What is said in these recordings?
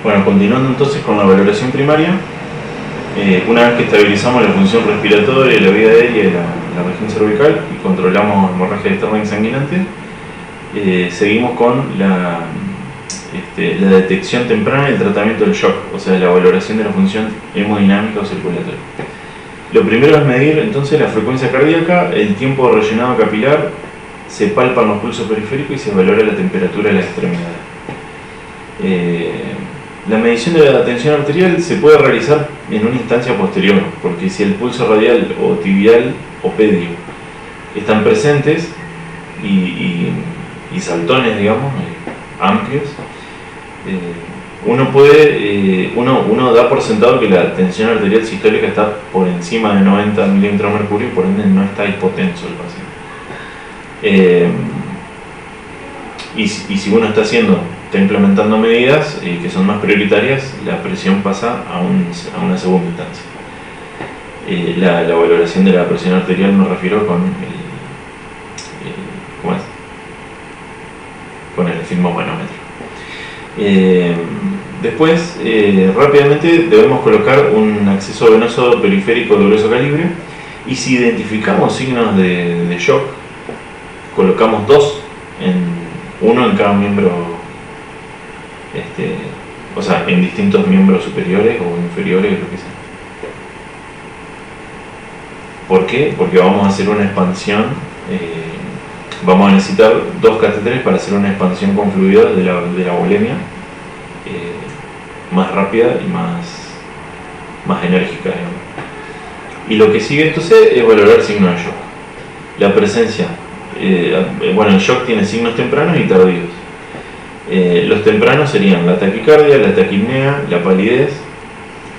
Bueno, continuando entonces con la valoración primaria, una vez que estabilizamos la función respiratoria, la vía aérea y la región cervical y controlamos hemorragia externa insanguinante, seguimos con la detección temprana y el tratamiento del shock, o sea, la valoración de la función hemodinámica o circulatoria. Lo primero es medir entonces la frecuencia cardíaca, el tiempo de rellenado capilar, se palpan los pulsos periféricos y se valora la temperatura de las extremidades. La medición de la tensión arterial se puede realizar en una instancia posterior, porque si el pulso radial o tibial o pedio están presentes y saltones, digamos, amplios, uno da por sentado que la tensión arterial sistólica está por encima de 90 milímetros de mercurio, por ende no está hipotenso el paciente. Y si uno está implementando medidas que son más prioritarias, la presión pasa a una segunda instancia. La valoración de la presión arterial me refiero con el esfigmomanómetro. Después, rápidamente debemos colocar un acceso venoso periférico de grueso calibre, y si identificamos signos de shock, colocamos uno en cada miembro, o sea, en distintos miembros superiores o inferiores, lo que sea. ¿Por qué? Porque vamos a hacer una expansión, vamos a necesitar 2 catéteres para hacer una expansión con fluidos de la bulimia más rápida y más enérgica, digamos. Y lo que sigue entonces es valorar signos de shock. La presencia, el shock tiene signos tempranos y tardíos. Los tempranos serían la taquicardia, la taquipnea, la palidez,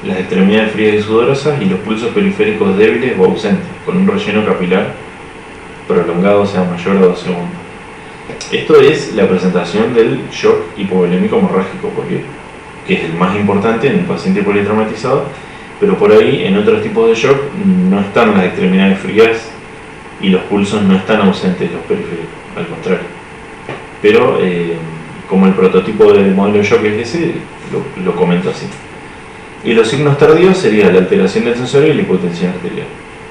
las extremidades frías y sudorosas y los pulsos periféricos débiles o ausentes, con un relleno capilar prolongado, o sea, mayor a 2 segundos. Esto es la presentación del shock hipovolémico hemorrágico, que es el más importante en el paciente politraumatizado, pero por ahí en otros tipos de shock no están las extremidades frías y los pulsos no están ausentes, los periféricos, al contrario. Pero como el prototipo del modelo de shock es ese, lo comento así. Y los signos tardíos serían la alteración del sensorio y la hipotensión arterial.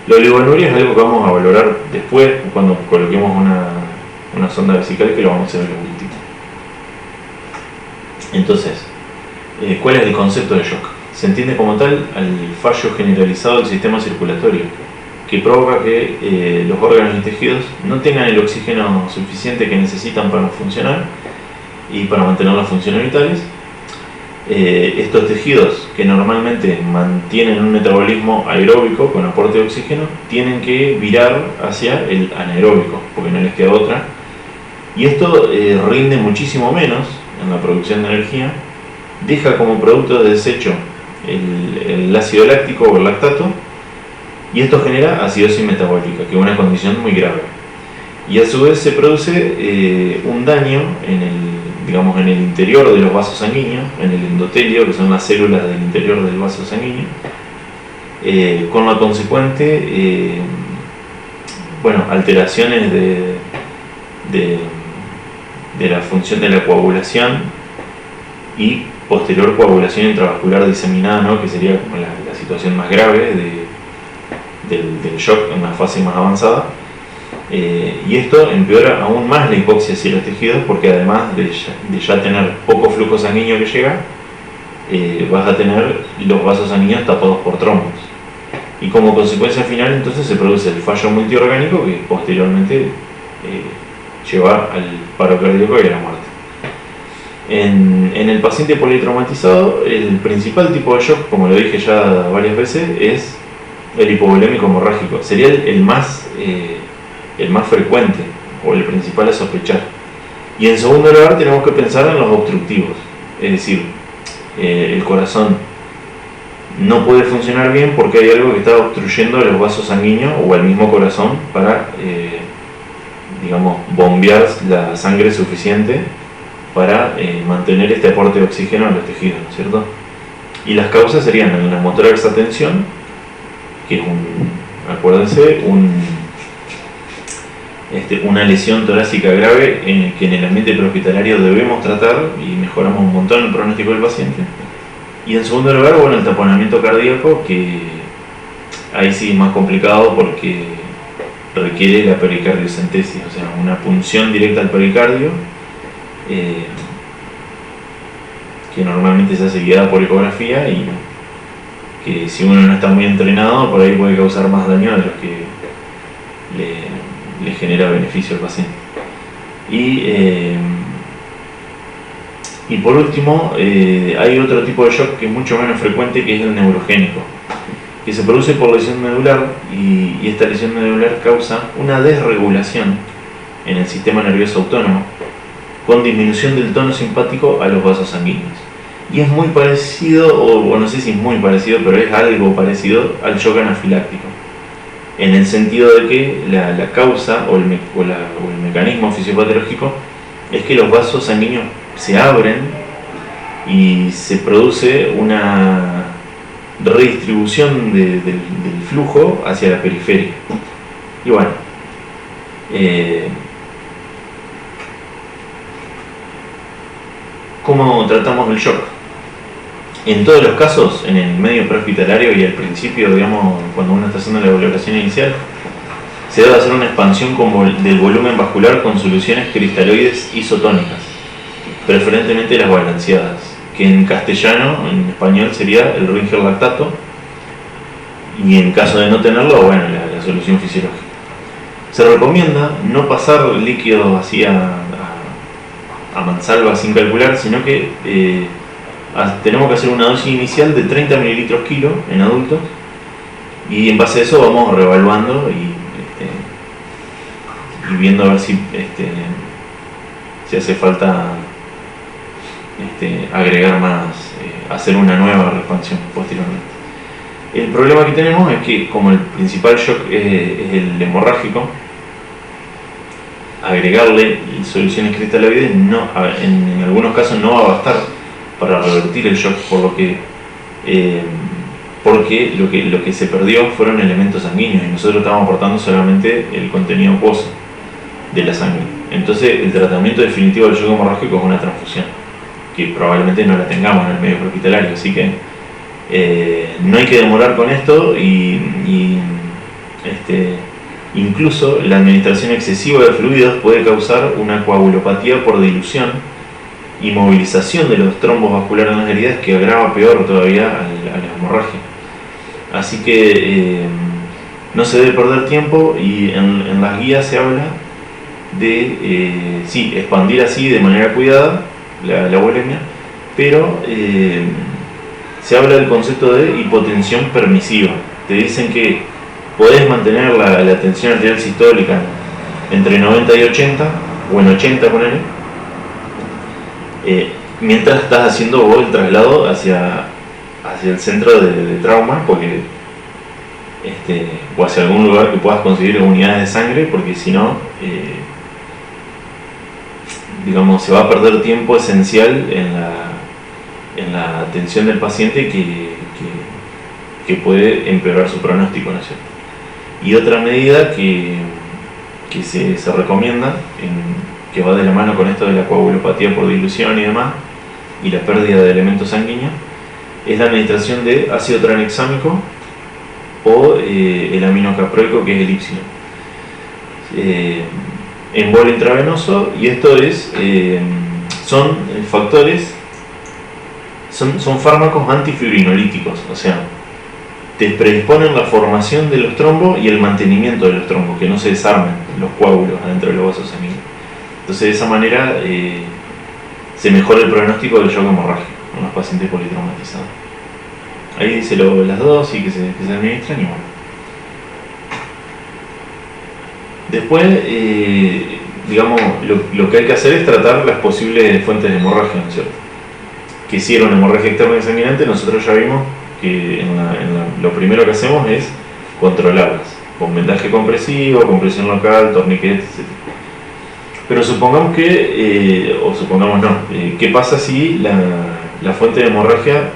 La oligonuria es algo que vamos a valorar después, cuando coloquemos una sonda vesical, que lo vamos a hacer en el último. Entonces, ¿cuál es el concepto de shock? Se entiende como tal al fallo generalizado del sistema circulatorio, que provoca que los órganos y tejidos no tengan el oxígeno suficiente que necesitan para funcionar y para mantener las funciones vitales. Estos tejidos, que normalmente mantienen un metabolismo aeróbico con aporte de oxígeno, tienen que virar hacia el anaeróbico, porque no les queda otra, y esto rinde muchísimo menos en la producción de energía, deja como producto de desecho el ácido láctico o el lactato, y esto genera acidosis metabólica, que es una condición muy grave. Y a su vez se produce un daño en el interior de los vasos sanguíneos, en el endotelio, que son las células del interior del vaso sanguíneo, con la consecuente alteraciones de la función de la coagulación y posterior coagulación intravascular diseminada, ¿no? Que sería como la situación más grave del shock en una fase más avanzada. Y esto empeora aún más la hipoxia hacia los tejidos, porque además de ya tener poco flujo sanguíneo que llega, vas a tener los vasos sanguíneos tapados por trombos, y como consecuencia final entonces se produce el fallo multiorgánico, que posteriormente lleva al paro cardíaco y a la muerte. En el paciente politraumatizado, el principal tipo de shock, como lo dije ya varias veces, es el hipovolémico hemorrágico. Sería el más frecuente, o el principal a sospechar. Y en segundo lugar tenemos que pensar en los obstructivos, es decir, el corazón no puede funcionar bien porque hay algo que está obstruyendo los vasos sanguíneos o el mismo corazón para bombear la sangre suficiente para mantener este aporte de oxígeno a los tejidos, ¿no es cierto? Y las causas serían en la motora exatensión, que es una lesión torácica grave que en el ambiente prehospitalario debemos tratar y mejoramos un montón el pronóstico del paciente. Y en segundo lugar, bueno, el taponamiento cardíaco, que ahí sí es más complicado porque requiere la pericardiocentesis, o sea, una punción directa al pericardio, que normalmente se hace guiada por ecografía y que si uno no está muy entrenado, por ahí puede causar más daño de los que le genera beneficio al paciente. Y por último, hay otro tipo de shock que es mucho menos frecuente, que es el neurogénico, que se produce por lesión medular, y esta lesión medular causa una desregulación en el sistema nervioso autónomo con disminución del tono simpático a los vasos sanguíneos. Y es muy parecido, o no sé si es muy parecido, pero es algo parecido al shock anafiláctico, en el sentido de que la causa o el mecanismo fisiopatológico es que los vasos sanguíneos se abren y se produce una redistribución del flujo hacia la periferia. Y bueno, ¿cómo tratamos el shock? En todos los casos, en el medio prehospitalario y al principio, digamos, cuando uno está haciendo la valoración inicial, se debe hacer una expansión del volumen vascular con soluciones cristaloides isotónicas, preferentemente las balanceadas, que en castellano, en español sería el Ringer lactato, y en caso de no tenerlo, bueno, la solución fisiológica. Se recomienda no pasar líquidos así a mansalva sin calcular, sino que tenemos que hacer una dosis inicial de 30 mililitros kilo en adultos, y en base a eso vamos reevaluando y viendo a ver si hace falta agregar más, hacer una nueva expansión posteriormente. El problema que tenemos es que, como el principal shock es el hemorrágico, agregarle soluciones cristaloides en algunos casos no va a bastar para revertir el shock, porque lo que se perdió fueron elementos sanguíneos y nosotros estábamos aportando solamente el contenido acuoso de la sangre. Entonces el tratamiento definitivo del shock hemorrágico es una transfusión, que probablemente no la tengamos en el medio prehospitalario, así que no hay que demorar con esto, y incluso la administración excesiva de fluidos puede causar una coagulopatía por dilución y movilización de los trombos vasculares en las heridas, que agrava peor todavía a la hemorragia. Así que no se debe perder tiempo, y en las guías se habla de expandir así de manera cuidada la bulimia, pero se habla del concepto de hipotensión permisiva. Te dicen que podés mantener la tensión arterial sistólica entre 90 y 80, o en 80 ponele, mientras estás haciendo vos el traslado hacia el centro de trauma, porque o hacia algún lugar que puedas conseguir unidades de sangre, porque si no, digamos, se va a perder tiempo esencial en la atención del paciente, que puede empeorar su pronóstico, ¿no es cierto? Y otra medida que se recomienda, que va de la mano con esto de la coagulopatía por dilución y demás, y la pérdida de elementos sanguíneos, es la administración de ácido tranexámico o el aminocaproico, que es el Ipsilon, en bolo intravenoso. Y esto son factores, son fármacos antifibrinolíticos, o sea, te predisponen la formación de los trombos y el mantenimiento de los trombos, que no se desarmen los coágulos adentro de los vasos sanguíneos. Entonces, de esa manera se mejora el pronóstico del shock hemorrágico en los pacientes politraumatizados. Ahí dice las dosis que se administran, y bueno. Después, digamos, lo que hay que hacer es tratar las posibles fuentes de hemorragia, ¿no es cierto? Que si era una hemorragia externa sanguinante, nosotros ya vimos que lo primero que hacemos es controlarlas con vendaje compresivo, compresión local, torniquetes, etc. Pero supongamos que, ¿qué pasa si la fuente de hemorragia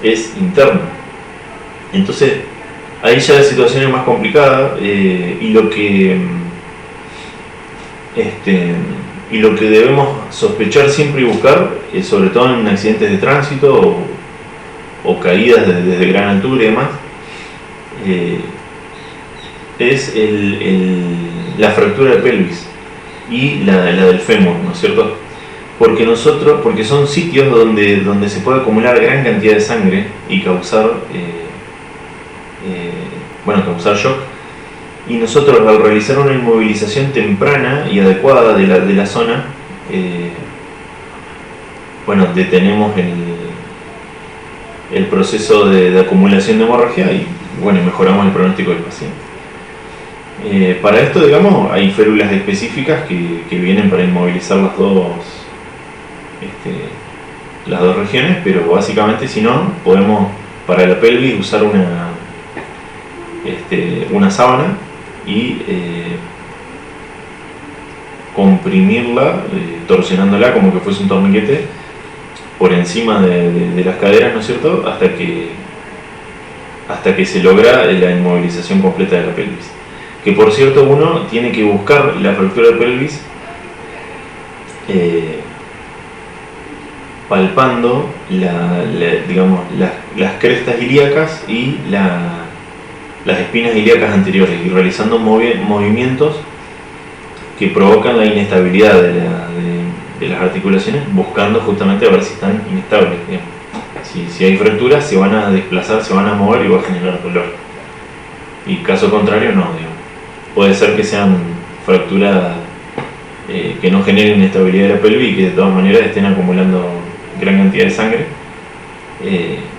es interna? Entonces, ahí ya la situación es más complicada, y lo que debemos sospechar siempre y buscar, sobre todo en accidentes de tránsito o caídas desde gran altura y demás, es la fractura de pelvis y la del fémur, ¿no es cierto? Porque son sitios donde se puede acumular gran cantidad de sangre y causar shock, y nosotros al realizar una inmovilización temprana y adecuada de la zona, detenemos el proceso de acumulación de hemorragia y mejoramos el pronóstico del paciente. Para esto, digamos, hay férulas específicas que vienen para inmovilizar las dos regiones, pero básicamente, si no, podemos para la pelvis usar una sábana y comprimirla, torsionándola como que fuese un torniquete por encima de las caderas, ¿no es cierto?, hasta que se logra la inmovilización completa de la pelvis. Que por cierto, uno tiene que buscar la fractura de pelvis palpando las crestas ilíacas y las espinas ilíacas anteriores, y realizando movimientos que provocan la inestabilidad de las articulaciones, buscando justamente a ver si están inestables. Si hay fracturas, se van a desplazar, se van a mover y va a generar dolor. Y caso contrario, no, digamos. Puede ser que sean fracturas que no generen inestabilidad de la pelvis y que de todas maneras estén acumulando gran cantidad de sangre,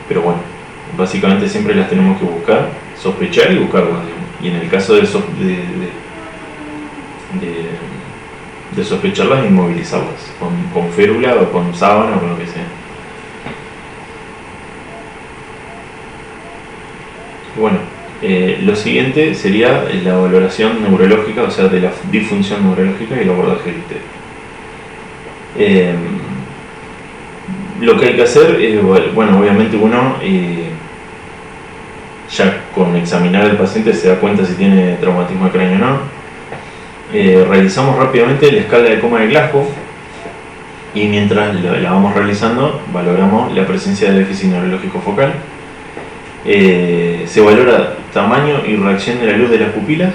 pero bueno, básicamente siempre las tenemos que buscar, sospechar y buscarlas, y en el caso de sospecharlas, inmovilizarlas con férula o con sábana o con lo que sea. Bueno, lo siguiente sería la valoración neurológica, o sea, de la disfunción neurológica y el abordaje del TED. Lo que hay que hacer es, obviamente uno ya con examinar al paciente se da cuenta si tiene traumatismo de cráneo o no. Realizamos rápidamente la escala de coma de Glasgow y mientras la vamos realizando valoramos la presencia de déficit neurológico focal. Se valora tamaño y reacción de la luz de las pupilas,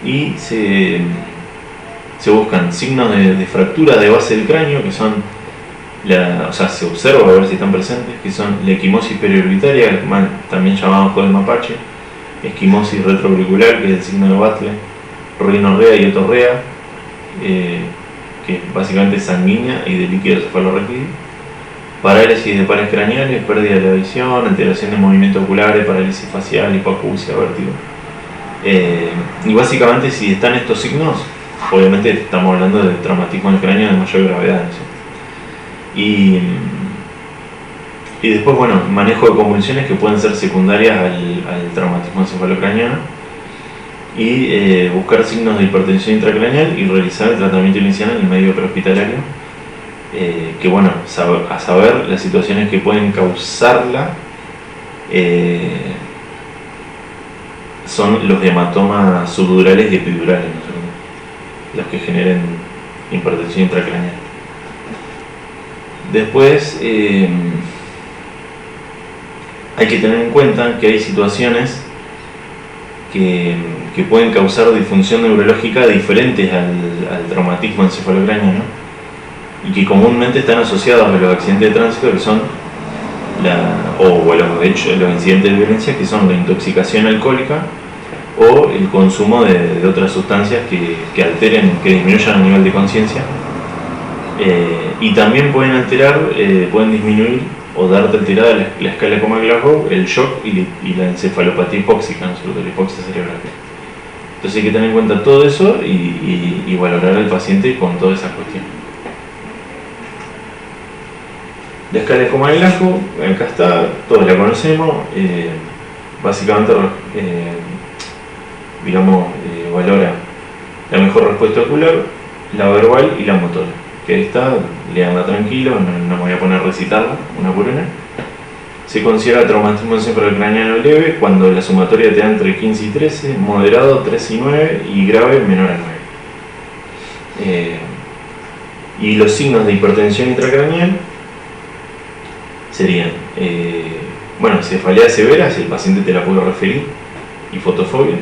y se buscan signos de fractura de base del cráneo, que son se observa a ver si están presentes, que son la equimosis periorbitaria, también llamado ojo del mapache, esquimosis retroauricular, que es el signo de Butler, rinorrea y otorrea, que básicamente es sanguínea y de líquido cefalorraquídeo, parálisis de pares craneales, pérdida de la visión, alteración de movimientos oculares, parálisis facial, hipoacusia, vértigo. Y básicamente, si están estos signos, obviamente estamos hablando de traumatismo del cráneo de mayor gravedad, ¿no? Y después, manejo de convulsiones que pueden ser secundarias al traumatismo encefalocraneano, y buscar signos de hipertensión intracraneal y realizar el tratamiento inicial en el medio prehospitalario, a saber las situaciones que pueden causarla son los hematomas subdurales y epidurales, ¿no? Los que generen hipertensión intracraneal. Después hay que tener en cuenta que hay situaciones que pueden causar disfunción neurológica diferentes al traumatismo encefalocraneano, y que comúnmente están asociados a los accidentes de tránsito, que son los incidentes de violencia, que son la intoxicación alcohólica o el consumo de otras sustancias que alteren, que disminuyan el nivel de conciencia, y también pueden disminuir o darte alterada la escala de coma de Glasgow, el shock y la encefalopatía hipóxica, ¿no? Sobre la hipoxia cerebral. Entonces hay que tener en cuenta todo eso y valorar al paciente con todas esas cuestiones. La escala de coma de Glasgow, acá está, todos la conocemos. Básicamente valora la mejor respuesta ocular, la verbal y la motora. Que está, leanla tranquilo, no me voy a poner a recitarla una por una. Se considera traumatismo encefalocraneano leve cuando la sumatoria te da entre 15 y 13, moderado 3 y 9 y grave menor a 9. Y los signos de hipertensión intracraneal serían, bueno, cefalea severa, si el paciente te la puede referir, y fotofobia,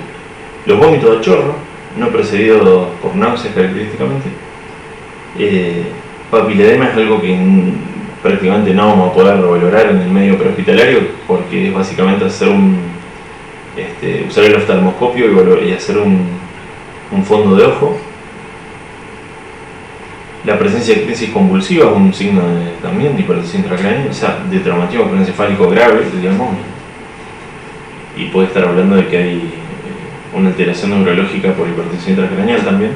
los vómitos a chorro, no precedidos por náuseas característicamente. Papiledema es algo que prácticamente no vamos a poder valorar en el medio prehospitalario, porque es básicamente hacer usar el oftalmoscopio y hacer un fondo de ojo. La presencia de crisis convulsiva es un signo también de hipertensión intracraneal, o sea, de traumatismo craneoencefálico grave, digamos, y puede estar hablando de que hay una alteración neurológica por hipertensión intracraneal también,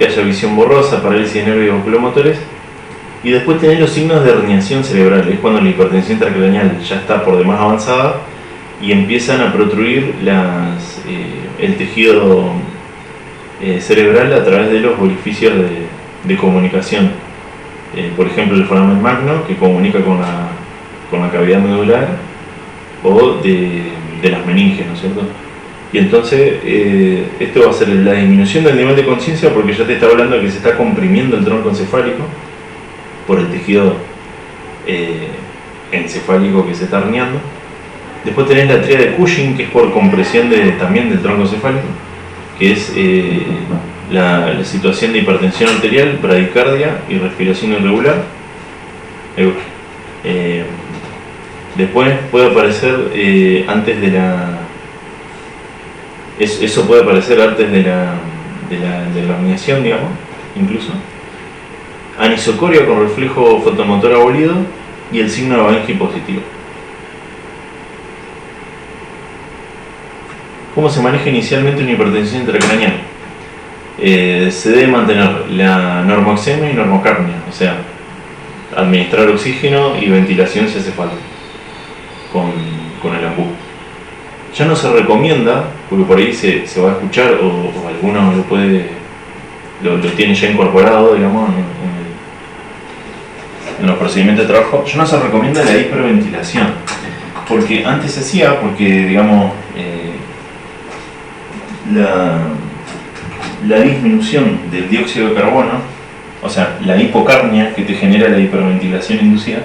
que haya visión borrosa, parálisis de nervios oculomotores, y después tener los signos de herniación cerebral. Es cuando la hipertensión intracraneal ya está por demás avanzada y empiezan a protruir el tejido cerebral a través de los orificios de comunicación. Por ejemplo, el foramen magno, que comunica con la cavidad medular, o de las meninges, ¿no es cierto? Y entonces esto va a ser la disminución del nivel de conciencia, porque ya te está hablando de que se está comprimiendo el tronco encefálico por el tejido encefálico que se está herniando. Después tenés la tríada de Cushing, que es por compresión también del tronco encefálico, que es la situación de hipertensión arterial, bradicardia y respiración irregular. Después puede aparecer antes de la... Eso puede aparecer antes de la herniación, digamos, incluso. Anisocoria con reflejo fotomotor abolido y el signo de Babenji positivo. ¿Cómo se maneja inicialmente una hipertensión intracraneal? Se debe mantener la normoxemia y normocarnia, o sea, administrar oxígeno y ventilación si hace falta con el AMBU. Ya no se recomienda, porque por ahí se va a escuchar, o alguno lo tiene ya incorporado, digamos, en los procedimientos de trabajo. Ya no se recomienda la hiperventilación, porque antes se hacía, porque digamos la disminución del dióxido de carbono, o sea, la hipocarnia que te genera la hiperventilación inducida,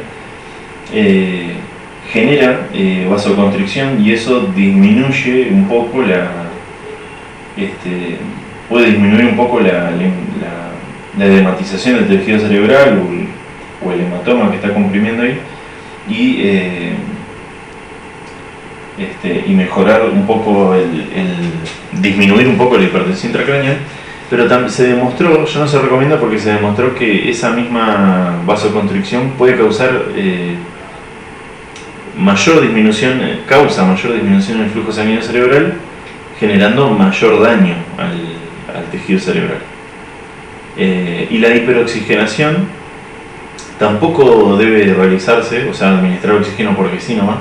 genera vasoconstricción, y eso disminuye un poco puede disminuir un poco la edematización del tejido cerebral o el hematoma que está comprimiendo ahí, y mejorar un poco disminuir un poco la hipertensión intracraneal. Pero se demostró, ya no se recomienda porque se demostró que esa misma vasoconstricción puede causar mayor disminución en el flujo sanguíneo cerebral, generando mayor daño al tejido cerebral. Y la hiperoxigenación tampoco debe realizarse, o sea, administrar oxígeno porque sí nomás,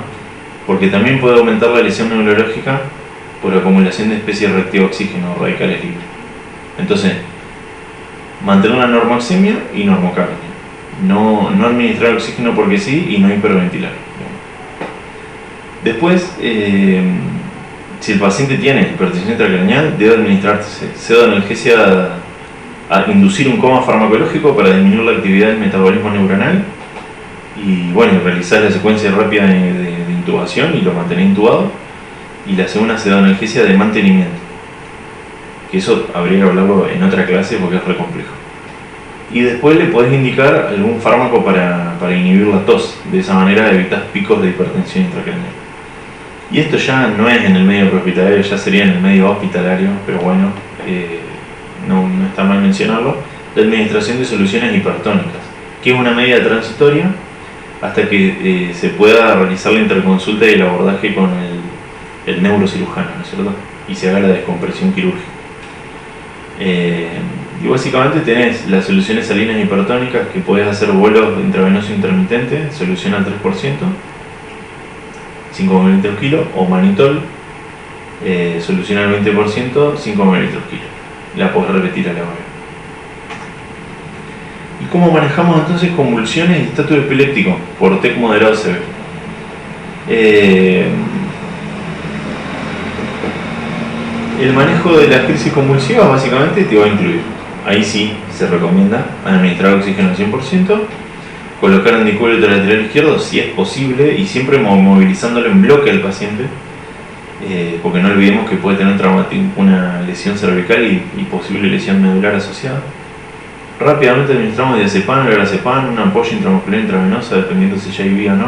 porque también puede aumentar la lesión neurológica por acumulación de especies reactivas de oxígeno, radicales libres. Entonces, mantener una normoxemia y normocarnia. No administrar oxígeno porque sí y no hiperventilar. Después, si el paciente tiene hipertensión intracraneal, debe administrarse pseudoanalgesia a inducir un coma farmacológico para disminuir la actividad del metabolismo neuronal y bueno, realizar la secuencia rápida de intubación y lo mantener intubado, y la segunda pseudoanalgesia de mantenimiento, que eso habría que hablarlo en otra clase porque es re complejo. Y después le podés indicar algún fármaco para inhibir la tos, de esa manera evitas picos de hipertensión intracraneal. Y esto ya no es en el medio prehospitalario, ya sería en el medio hospitalario, pero bueno, no está mal mencionarlo. La administración de soluciones hipertónicas, que es una medida transitoria hasta que se pueda realizar la interconsulta y el abordaje con el neurocirujano, ¿no es cierto? Y se haga la descompresión quirúrgica. Y básicamente tenés las soluciones salinas hipertónicas, que podés hacer vuelos intravenosos intermitentes, solución al 3%, 5 ml kilo, o manitol, solución al 20%, 5 ml kilo. La podés repetir a la hora. ¿Y cómo manejamos entonces convulsiones y estatus epiléptico por TEC moderado severo? El manejo de las crisis convulsivas básicamente te va a incluir, ahí sí se recomienda administrar oxígeno al 100%, Colocar un decúbito lateral izquierdo si es posible y siempre movilizándolo en bloque al paciente, porque no olvidemos que puede tener una lesión cervical y posible lesión medular asociada. Rápidamente administramos diazepam, lorazepam, una ampolla intramuscular intravenosa, dependiendo si ya hay vía o no.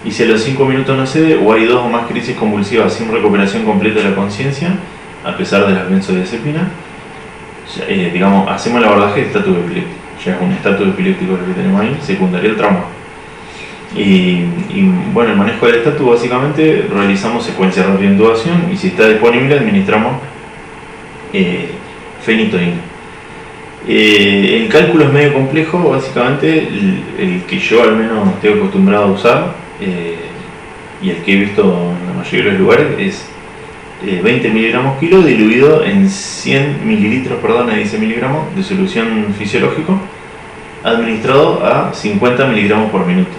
Y si a los 5 minutos no cede o hay 2 o más crisis convulsivas sin recuperación completa de la conciencia, a pesar de las benzodiazepinas, digamos, hacemos el abordaje de estatus epiléptico. Ya es un estatus epiléptico lo que tenemos ahí, secundario al trauma. Y bueno, el manejo del estatus básicamente realizamos secuencia rápida de intubación y si está disponible administramos fenitoína. El cálculo es medio complejo, básicamente el que yo al menos estoy acostumbrado a usar y el que he visto en la mayoría de los lugares es 20 miligramos kilo diluido en 100 mililitros, a 10 miligramos de solución fisiológico administrado a 50 miligramos por minuto,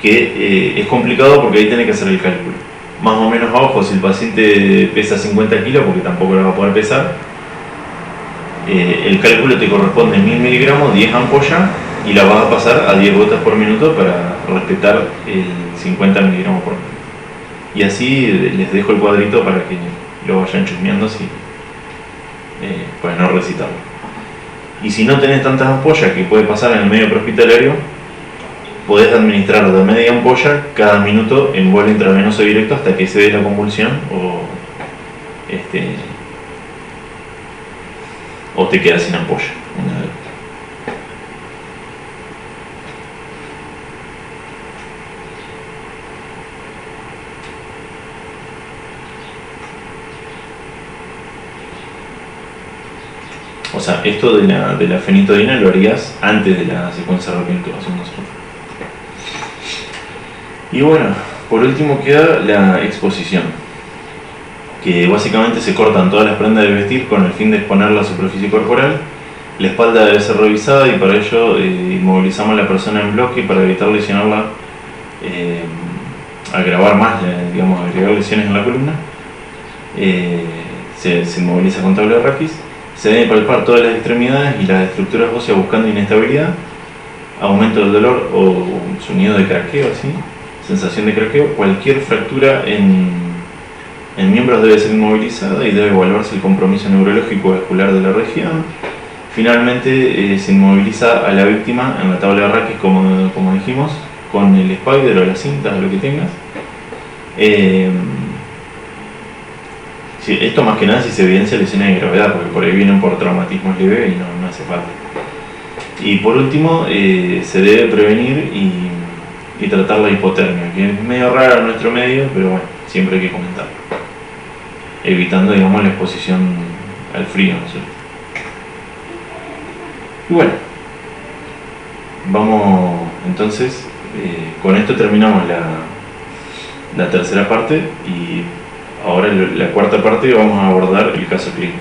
que es complicado porque ahí tiene que hacer el cálculo más o menos a ojo. Si el paciente pesa 50 kilos, porque tampoco lo va a poder pesar, el cálculo te corresponde en 1000 miligramos, 10 ampollas, y la vas a pasar a 10 gotas por minuto para respetar el 50 miligramos por minuto. Y así les dejo el cuadrito para que lo vayan chusmeando para no recitarlo. Y si no tenés tantas ampollas, que puede pasar en el medio prehospitalario, podés administrar de media ampolla cada minuto en vuelo intravenoso directo hasta que se dé la convulsión o te quedas sin ampolla. O sea, esto de la fenitoína lo harías antes de la secuencia rápida de intubación. Y bueno, por último queda la exposición, que básicamente se cortan todas las prendas de vestir con el fin de exponer la superficie corporal. La espalda debe ser revisada y para ello inmovilizamos a la persona en bloque para evitar lesionarla, agravar más, agregar lesiones en la columna. Se inmoviliza con tabla de raquis. Se deben palpar todas las extremidades y las estructuras óseas buscando inestabilidad, aumento del dolor o sonido de craqueo, así, sensación de craqueo. Cualquier fractura en miembros debe ser inmovilizada y debe evaluarse el compromiso neurológico vascular de la región. Finalmente se inmoviliza a la víctima en la tabla de raquis, como dijimos, con el spider o la cinta o lo que tengas. Sí, esto más que nada si se evidencia lesiones de gravedad, porque por ahí vienen por traumatismos leves y no hace falta. Y por último, se debe prevenir y tratar la hipotermia, que es medio rara en nuestro medio, pero bueno, siempre hay que comentarlo, evitando, digamos, la exposición al frío, ¿no sé? Y bueno, vamos entonces, con esto terminamos la tercera parte y ahora la cuarta parte vamos a abordar el caso clínico.